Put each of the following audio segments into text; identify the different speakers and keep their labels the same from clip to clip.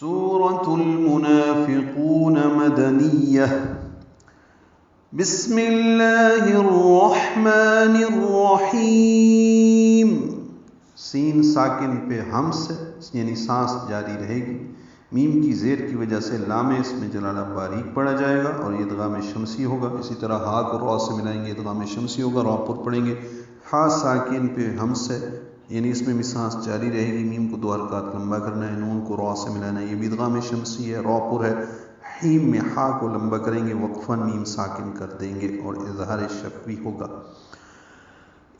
Speaker 1: سورة المنافقون مدنیہ بسم اللہ الرحمن الرحیم. سین ساکن پہ ہمس یعنی سانس جاری رہے گی. میم کی زیر کی وجہ سے لام اس میں جلالہ باریک پڑھا جائے گا اور یہ ادغام شمسی ہوگا. اسی طرح ہا کو را سے ملائیں گے, ادغام شمسی ہوگا, را پر پڑھیں گے. ہا ساکن پہ ہمس ہے یعنی اس میں بھی سانس جاری رہے گی. میم کو 2 حرکات لمبا کرنا ہے, نون کو را سے ملانا ہے, یہ بھی ادغام شمسی ہے. را پر ہے. حیم میں ہا کو لمبا کریں گے, وقفاً میم ساکن کر دیں گے اور اظہار شفوی ہوگا.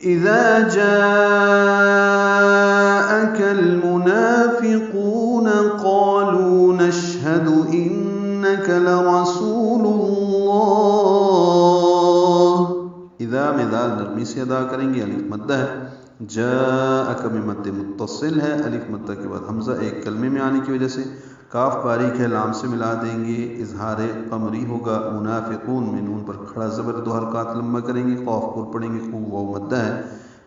Speaker 1: اذا جاءك المنافقون قالوا نشهد انك لرسول الله. اذا میں دال نرمی سے ادا کریں گے, الف مدہ ہے. جاءک میں مد متصل ہے, الف مدہ کے بعد حمزہ ایک کلمے میں آنے کی وجہ سے. کاف باریک ہے, لام سے ملا دیں گے, اظہار قمری ہوگا. منافقون میں نون پر کھڑا زبر 2 حرکات لمبا کریں گے, قاف پر پڑھیں گے, قو واو مدہ ہے,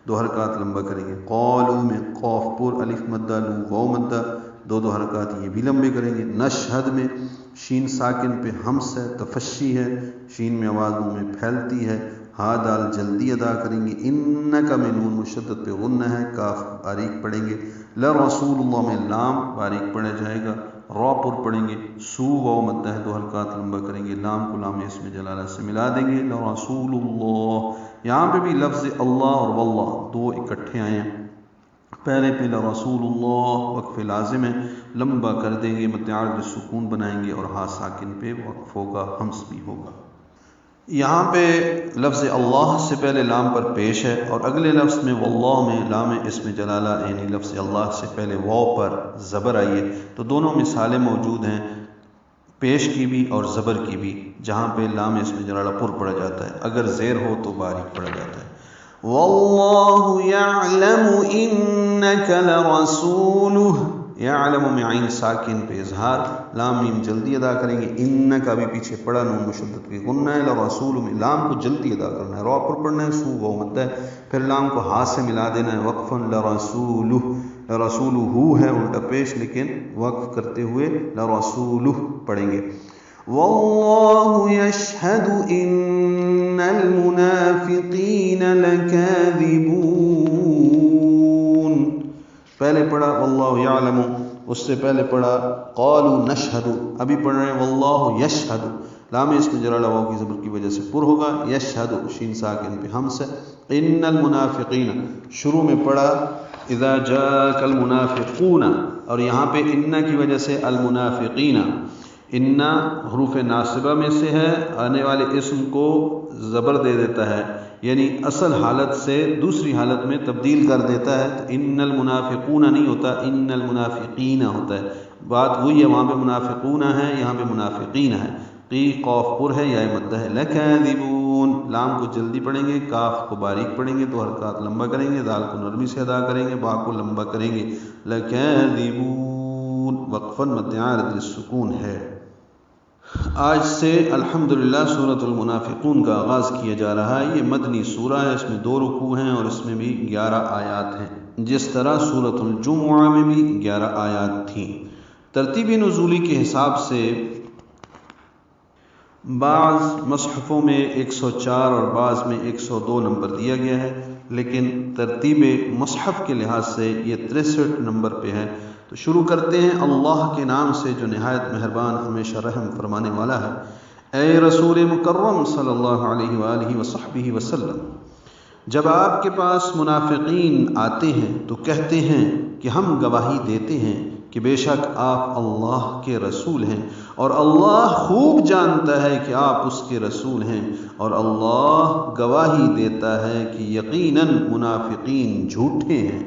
Speaker 1: 2 حرکات لمبا کریں گے. قالو میں قاف پر الف مدہ, لو واو مدہ, 2 حرکات یہ بھی لمبے کریں گے. نشہد میں شین ساکن پہ ہمس ہے, تفشی ہے, شین میں آواز منہ میں پھیلتی ہے. ہا دال جلدی ادا کریں گے. انکا میں نون مشدد پہ غنہ ہے, کاف باریک پڑھیں گے. لرسول اللہ میں لام باریک پڑھا جائے گا, را پر پڑھیں گے. سو واو مدہ ہے, 2 حرکات لمبا کریں گے. لام کو لام اس میں جلالہ سے ملا دیں گے. لرسول اللہ. یہاں پہ بھی لفظ اللہ اور واللہ 2 اکٹھے آئے ہیں. پہلے پہ لرسول اللہ وقف لازم ہے, لمبا کر دیں گے, مد عارض سکون بنائیں گے اور ہا ساکن پہ وقف ہوگا, ہمس بھی ہوگا. یہاں پہ لفظ اللہ سے پہلے لام پر پیش ہے اور اگلے لفظ میں واللہ میں لام اسم جلالہ یعنی لفظ اللہ سے پہلے واو پر زبر آئی ہے. تو دونوں مثالیں موجود ہیں, پیش کی بھی اور زبر کی بھی, جہاں پہ لام اسم جلالہ پر پڑھا جاتا ہے, اگر زیر ہو تو باریک پڑھا جاتا ہے. واللہ یعلم انک لرسولہ. یعلم میں عین ساکن پہ اظہار, لام میم جلدی ادا کریں گے. انکا بھی پیچھے پڑا, نون مشدد پہ غنہ ہے. لرسول میں لام کو جلدی ادا کرنا ہے, را پر پڑھنا ہے, سو واو مدہ ہے, پھر لام کو ہا سے ملا دینا ہے وقفاً. لرسولہ, لرسولہ ہے الٹا پیش لیکن وقف کرتے ہوئے لرسولہ پڑھیں گے. واللہ یشہد ان المنافقین لکاذبون. پہلے پڑھا واللہ یعلم, اس سے پہلے پڑھا قالوا نشہد, ابھی پڑھ رہے ہیں واللہ یشہد. لام اس میں جلالہ واو کی زبر کی وجہ سے پر ہوگا. یشہد شین ساکن پہ ہمس ہے. ان المنافقین شروع میں پڑھا اذا جاءک المنافقون, اور یہاں پہ ان کی وجہ سے المنافقین. ان حروف ناصبہ میں سے ہے, آنے والے اسم کو زبر دے دیتا ہے, یعنی اصل حالت سے دوسری حالت میں تبدیل کر دیتا ہے. تو ان المنافقون نہیں ہوتا, ان المنافقین ہوتا ہے. بات وہی ہے, وہاں پہ منافقون ہے, یہاں پہ منافقین ہے. قی قاف پر ہے, یا مدہ ہے. لکاذبون لام کو جلدی پڑھیں گے, کاف کو باریک پڑھیں گے, 2 حرکات لمبا کریں گے, دال کو نرمی سے ادا کریں گے, با کو لمبا کریں گے. لکاذبون وقفاً مد عارض للسکون ہے. آج سے الحمدللہ سورۃ المنافقون کا آغاز کیا جا رہا ہے. یہ مدنی سورہ ہے, اس میں 2 رکوع ہیں اور اس میں بھی 11 آیات ہیں, جس طرح سورۃ الجمعہ میں بھی 11 آیات تھیں. ترتیب نزولی کے حساب سے بعض مصحفوں میں 104 اور بعض میں 102 نمبر دیا گیا ہے, لیکن ترتیب مصحف کے لحاظ سے یہ 63 نمبر پہ ہے. تو شروع کرتے ہیں اللہ کے نام سے جو نہایت مہربان ہمیشہ رحم فرمانے والا ہے. اے رسول مکرم صلی اللہ علیہ وآلہ وصحبہ وسلم, جب آپ کے پاس منافقین آتے ہیں تو کہتے ہیں کہ ہم گواہی دیتے ہیں کہ بے شک آپ اللہ کے رسول ہیں, اور اللہ خوب جانتا ہے کہ آپ اس کے رسول ہیں, اور اللہ گواہی دیتا ہے کہ یقیناً منافقین جھوٹے ہیں.